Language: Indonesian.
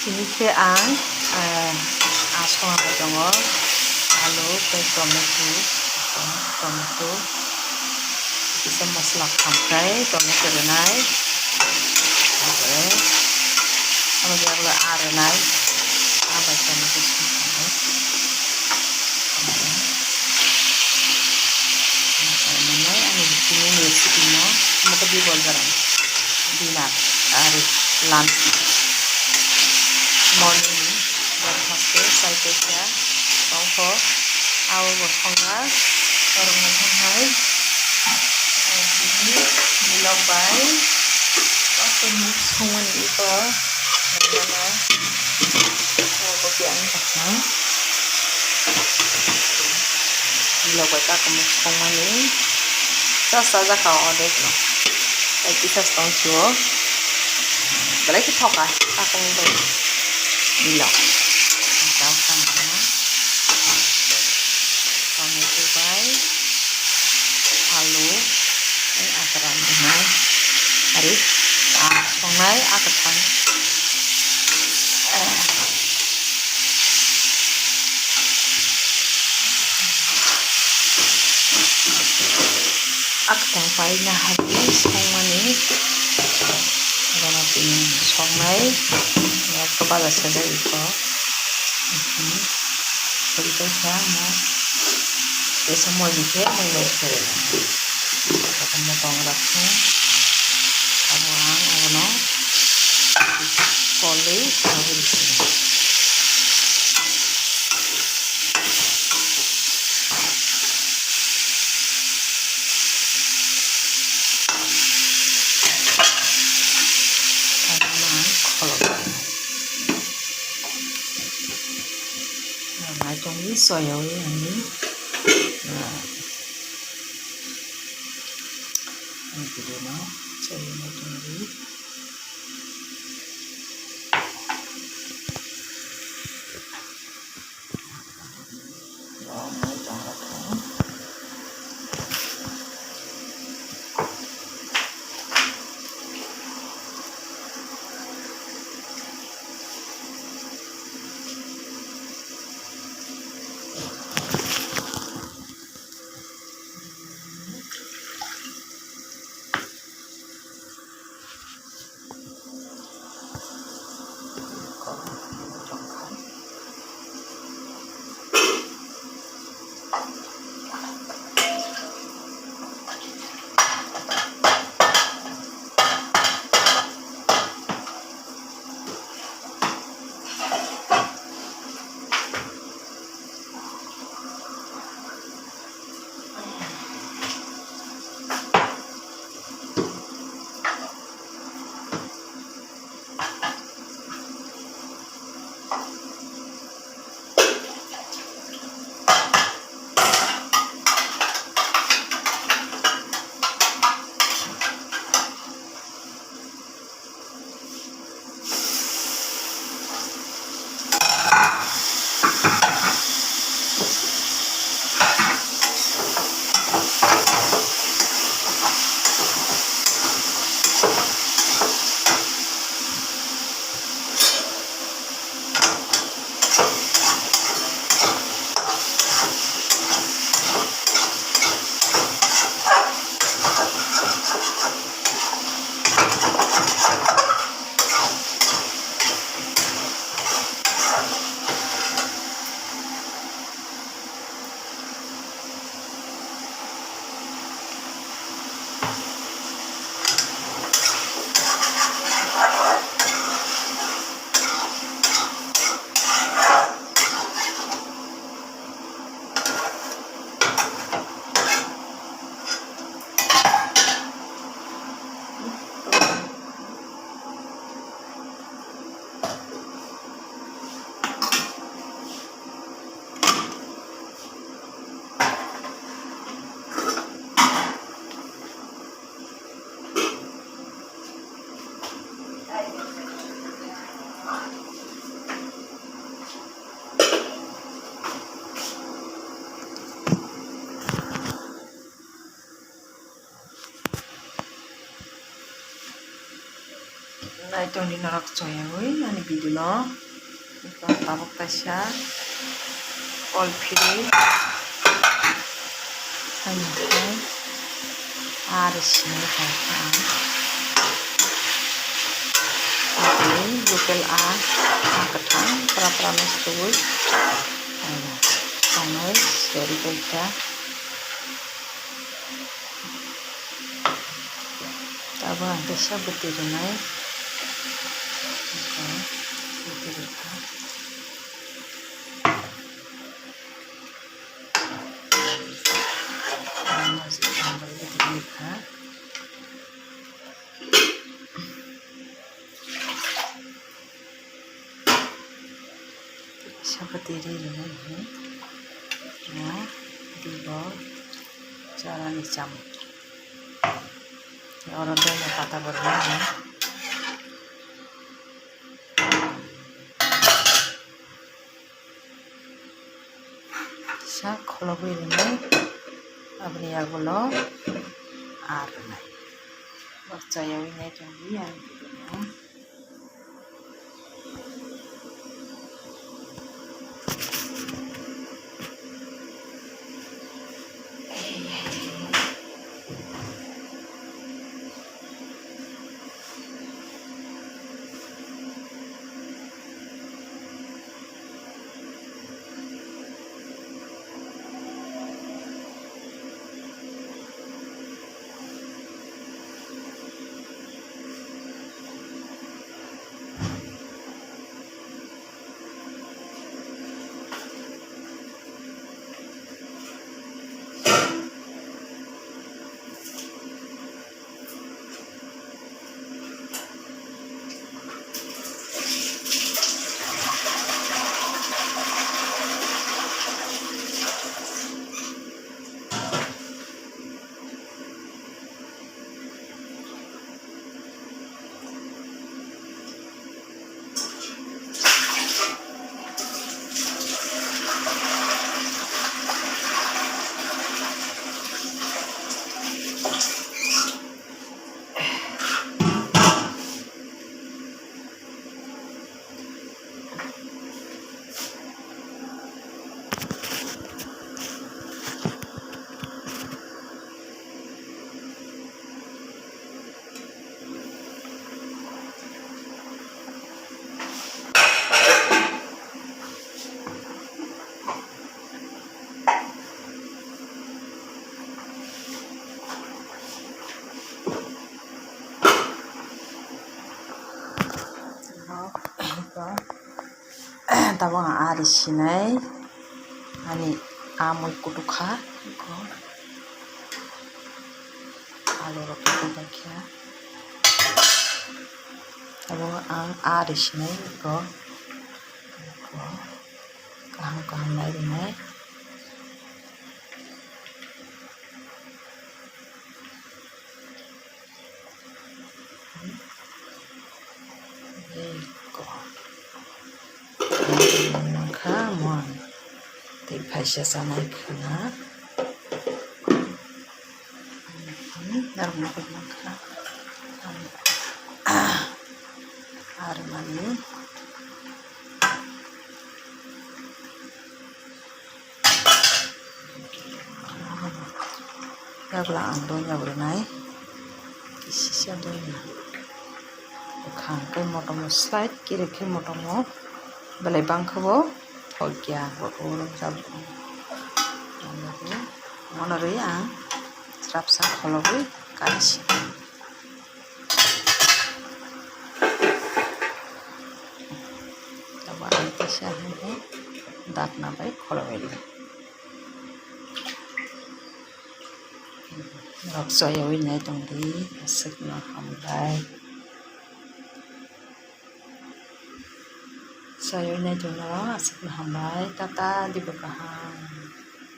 Ini ke ang asong apa jongo, lalu ke tomato, bisa masala kampai, tomato renai, kalau dia boleh renai, apa tomato semua, renai, anu di sini nasi timur, mau pergi bolgaran, dinner, lunch. Morning breakfast saya kerja bangko awal bosonga orang Shanghai ini milobai apa swnamani itu mana kopi angkatnya milobai tak kamu swnamani saja kau ada no kayak kita setahun jual balik ke tokai aku mau Milok, matapang na, tomato bay, alu, ay akaran na, hari, songnay akatan, akatan pay na hari, swnamani, ada natin songnay. Kepada saja itu, begitu sama, semua juga mulai keren. Ketemu penggeraknya, kawan, awalnya, poli, tahu di sini. Trong nước soya ini, ini dia no, soya macam ni. tong di narak coyawui ani biduno tabok taisa kol phiri hainkai ari sinai kaitang local katang pra mestui sanoi seri kaita tabo antesa betirinai seperti ini ya dipar jora ni chamung orang tuanya kata bermain sa kholo ini abni agulo arnai percaya ini jangan tabo ari sinai ani amoi kutukha alu roti kudakia tabo ari sinai kaham nai rinai Kisa sana ikuna dalam maka armani ya belang andonya berenai Kisa donya khang kai motomo slide kiri ke motomo belai bangkabo Hogya orang sabu, mana yang serap sang kalau gue kasih, coba nanti saya ini dak nabai kalau ini, rok saya ini tunggu sekno hambai. Saya ini juga asik hambai tata di bekahan.